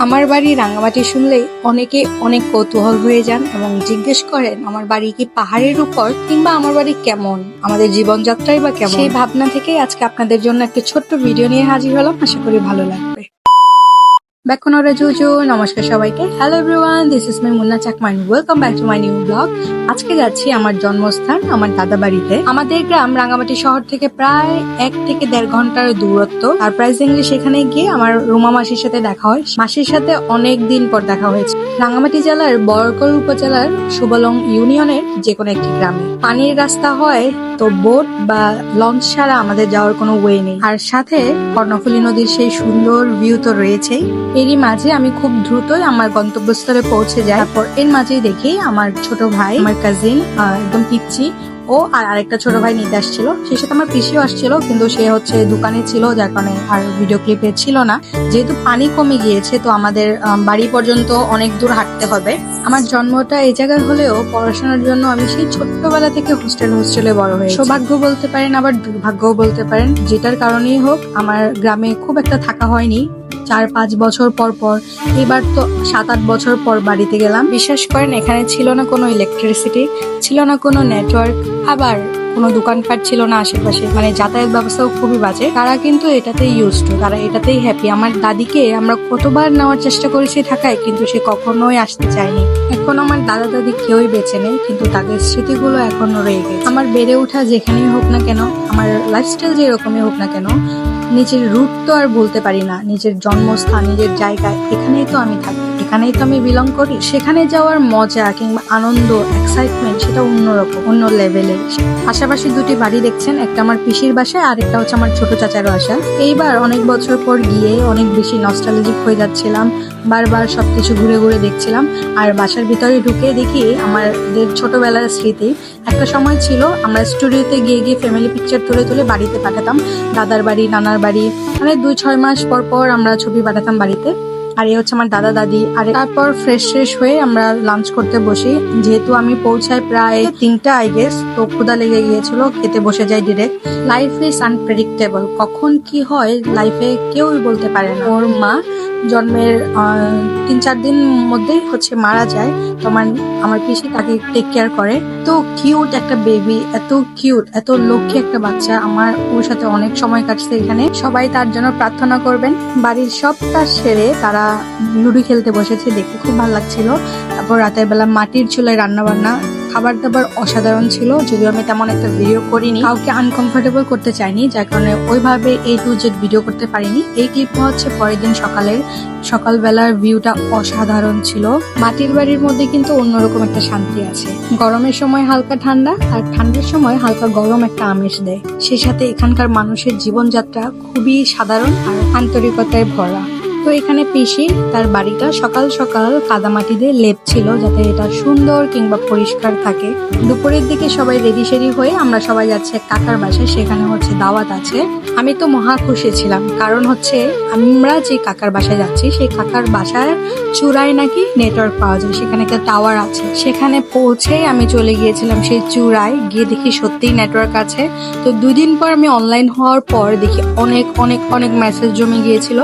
আমার বাড়ি রাঙামাটি শুনলেই অনেকে অনেক কৌতূহল হয়ে যান এবং জিজ্ঞেস করেন আমার বাড়ি কি পাহাড়ের উপর, কিংবা আমার বাড়ি কেমন, আমাদের জীবনযাত্রাই বা কেমন। সেই ভাবনা থেকেই আজকে আপনাদের জন্য একটা ছোট্ট ভিডিও নিয়ে হাজির হলাম। আশা করি ভালো লাগবে। ব্যাকনরা জুজু, নমস্কার সবাইকে। Hello everyone, this is my Munna Chakma and welcome back to my new blog. আজকে যাচ্ছি আমার জন্মস্থান, আমার দাদা বাড়িতে। আমাদের গ্রাম রাঙামাটি শহর থেকে প্রায় 1 থেকে 1.5 ঘন্টার দূরত্ব। সারপ্রাইজিংলি সেখানে গিয়ে আমার রুমা মাসির সাথে দেখা হয়। মাসির সাথে অনেক দিন পর দেখা হয়েছে। রাঙামাটি জেলার বরকল উপজেলার সুবলং ইউনিয়নের যে কোনো একটি গ্রামে। পানির রাস্তা হয় তো বোট বা লঞ্চ ছাড়া আমাদের যাওয়ার কোনো ওয়ে নেই। আর সাথে কর্ণফুলী নদীর সেই সুন্দর ভিউ তো রয়েছেই। এরই মাঝে আমি খুব দ্রুতই আমার গন্তব্যস্থলে পৌঁছে যাই। তারপর এর মাঝেই দেখি আমার ছোট ভাই, আমার কাজিন, একদম পিচ্চি ও আর আরেকটা ছোট ভাই নিতে আসছিল। সেই সাথে আমার পিসিও আসছিল, কিন্তু সে হচ্ছে দোকানে ছিল, যার কারণে আর ভিডিও ক্লিপে ছিল না। যেহেতু পানি কমে গিয়েছে তো আমাদের বাড়ি পর্যন্ত অনেক দূর হাঁটতে হবে। আমার জন্মটা এই জায়গায় হলেও পড়াশোনার জন্য আমি সেই ছোট্টবেলা থেকে হোস্টেলে বড় হয়েছি। সৌভাগ্য বলতে পারেন, আবার দুর্ভাগ্যও বলতে পারেন। যেটার কারণেই হোক আমার গ্রামে খুব একটা থাকা হয়নি। 4-5 বছর পর পর, এবার তো 7-8 বছর পর বাড়িতে গেলাম। বিশ্বাস করেন, এখানে ছিল না কোনো ইলেকট্রিসিটি, ছিল না কোনো নেটওয়ার্ক, আবার কোনো দোকানপাট ছিল না আশেপাশে। মানে যাতায়াত ব্যবস্থাও খুবই বাজে। তারা কিন্তু এটাতেই ইউজ টু, তারা এটাতেই হ্যাপি। আমার দাদিকে আমরা কতবার নেওয়ার চেষ্টা করেছি ঢাকায়, কিন্তু সে কখনোই আসতে চায়নি। এখন আমার দাদা দাদি কেউই বেঁচে নেই, কিন্তু তাদের স্মৃতিগুলো এখনো রয়ে গেছে। আমার বেড়ে ওঠা যেখানেই হোক না কেন, আমার লাইফস্টাইল যেরকমই হোক না কেন, নিজের রুট তো আর বলতে পারি না। নিজের জন্মস্থান, নিজের জায়গায়, এখানেই তো আমি থাকি, এখানেই তো আমি বিলং করি। সেখানে যাওয়ার মজা কিংবা আনন্দ, এক্সাইটমেন্ট সেটা অন্যরকম, অন্য লেভেলের। পাশাপাশি 2টি বাড়ি দেখছেন, একটা আমার পিসির বাসায় আর একটা হচ্ছে আমার ছোট চাচার বাসা। এইবার অনেক বছর পর গিয়ে অনেক বেশি নস্টালজিক হয়ে যাচ্ছিলাম। বারবার সবকিছু ঘুরে ঘুরে দেখছিলাম। আর বাসার ভিতরে ঢুকে দেখি আমাদের ছোটবেলার স্মৃতি। একটা সময় ছিল আমরা স্টুডিওতে গিয়ে গিয়ে ফ্যামিলি পিকচার তুলে তুলে বাড়িতে পাঠাতাম। দাদার বাড়ি, নানার বাড়ি, মানে 2-6 মাস পর পর আমরা ছবি পাঠাতাম বাড়িতে। আর এই হচ্ছে আমার দাদা দাদি। আর তারপর ফ্রেশ হয়ে আমরা লাঞ্চ করতে বসি। যেহেতু আমি পৌঁছাই প্রায় 3টা আই গেস, তো ক্ষুধা লেগে গিয়েছিল, খেতে বসে যাই ডিরেক্ট। লাইফ ইজ আনপ্রেডিক্টেবল, কখন কি হয় লাইফে কেউই বলতে পারে না। ওর মা জন্মের 3-4 দিন মধ্যেই হচ্ছে মারা যায়। তো আমার পিসি তাকে টেক কেয়ার করে। তো কিউট একটা বেবি, এত কিউট, এত লক্ষ্মী একটা বাচ্চা। আমার ওর সাথে অনেক সময় কাটছে এখানে। সবাই তার জন্য প্রার্থনা করবেন। বাড়ির সব কাজ সেরে তারা লুডো খেলতে বসেছে, দেখতে খুব ভালো লাগছিল। তারপর রাতের বেলা মাটির চুলায় রান্না বান্না, খাবার দাবার অসাধারণ ছিল। যদিও আমি তেমন একটা ভিডিও করিনি, কাউকে আনকমফোর্টেবল করতে চাইনি, যার কারণে ওইভাবে A to Z ভিডিও করতে পারিনি। এই ক্লিপটা হচ্ছে পরের দিন সকালবেলার ভিউটা অসাধারণ ছিল। মাটির বাড়ির মধ্যে কিন্তু অন্যরকম একটা শান্তি আছে। গরমের সময় হালকা ঠান্ডা, আর ঠান্ডার সময় হালকা গরম একটা আমেজ দেয়। সেই সাথে এখানকার মানুষের জীবনযাত্রা খুবই সাধারণ আর আন্তরিকতায় ভরা। তো এখানে পিসি তার বাড়িটা সকাল সকাল কাদামাটি দিয়ে লেপ ছিল, যাতে এটা সুন্দর কিংবা পরিষ্কার থাকে। দুপুরের দিকে সবাই রেডি সেডি হয়ে আমরা সবাই যাচ্ছি কাকার বাসায়, সেখানে হচ্ছে দাওয়াত আছে। আমি তো মহা খুশি ছিলাম, কারণ হচ্ছে আমরা যে কাকার বাসায় যাচ্ছি সেই কাকার বাসার চূড়ায় নাকি নেটওয়ার্ক পাওয়া যায়, সেখানে একটা টাওয়ার আছে। সেখানে পৌঁছে আমি চলে গিয়েছিলাম সেই চূড়ায়, গিয়ে দেখি সত্যিই নেটওয়ার্ক আছে। তো 2 দিন পর আমি অনলাইন হওয়ার পর দেখি অনেক অনেক অনেক মেসেজ জমে গিয়েছিল।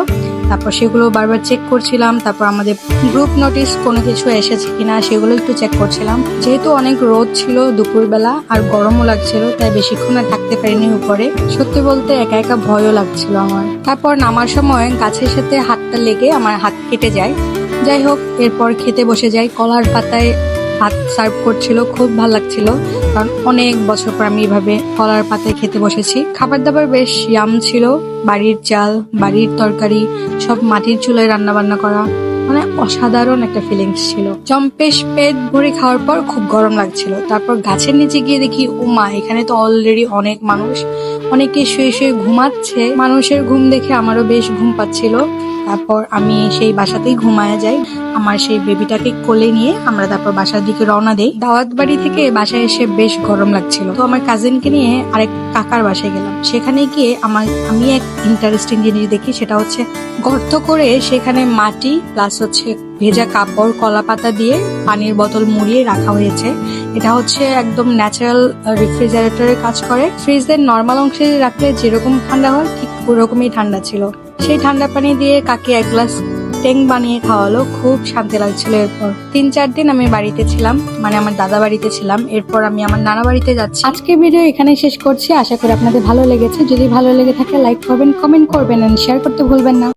তারপর সেগুলো বারবার চেক করছিলাম। তারপর আমাদের গ্রুপ নোটিস কোনো কিছু এসেছে কিনা সেগুলো একটু চেক করছিলাম। যেহেতু অনেক রোদ ছিল দুপুরবেলা আর গরমও লাগছিল, তাই বেশিক্ষণ আর থাকতে পারিনি উপরে। সত্যি বলতে একা একা ভয়ও লাগছিল আমার। তারপর নামার সময় গাছের সাথে হাতটা লেগে আমার হাত কেটে যায়। যাই হোক, এরপর খেতে বসে যাই। কলার পাতায় ভাত সার্ভ করছিল, খুব ভালো লাগছিল, কারণ অনেক বছর পর আমি এভাবে কলার পাতায় খেতে বসেছি। খাবার দাবার বেশ ইয়াম ছিল। বাড়ির চাল, বাড়ির তরকারি, সব মাটির চুলায় রান্না বান্না করা, মানে অসাধারণ একটা ফিলিংস ছিল। জম্পেশ পেট ভরে খাওয়ার পর খুব গরম লাগছিল। তারপর গাছের নিচে গিয়ে দেখি মা, এখানে তো অলরেডি অনেক মানুষ, অনেকে শুয়ে শুয়ে ঘুমাচ্ছে। মানুষের ঘুম দেখে আমারও বেশ ঘুম পাচ্ছিল। তারপর আমি সেই বাসাতেই ঘুমায় যাই। আমার সেই বেবিটাকে কোলে নিয়ে আমরা তারপর বাসার দিকে রওনা দেই। দাওয়াত বাড়ি থেকে বাসায় এসে বেশ গরম লাগছিল, তো আমার কাজিনকে নিয়ে আরেক কাকার বাসায় গেলাম। সেখানে গিয়ে আমি এক ইন্টারেস্টিং জিনিস দেখি, সেটা হচ্ছে গর্ত করে সেখানে মাটি প্লাস হচ্ছে ভেজা কাপড়, কলা পাতা দিয়ে পানির বোতল মুড়িয়ে রাখা হয়েছে। এটা হচ্ছে একদম ন্যাচারাল রেফ্রিজারেটরের কাজ করে। ফ্রিজের নর্মাল অংশে রাখলে যেরকম ঠান্ডা হয় ঠিক ওরকমই ঠান্ডা ছিল। সেই ঠান্ডা পানি দিয়ে কাকে 1 গ্লাস ট্যাং বানিয়ে খাওয়ালো, খুব শান্তি লাগছিল। এরপর 3-4 দিন আমি বাড়িতে ছিলাম, মানে আমার দাদা বাড়িতে ছিলাম। এরপর আমি আমার নানা বাড়িতে যাচ্ছি। আজকের ভিডিও এখানেই শেষ করছি, আশা করি আপনাদের ভালো লেগেছে। যদি ভালো লেগে থাকে লাইক করবেন, কমেন্ট করবেন এন্ড শেয়ার করতে ভুলবেন না।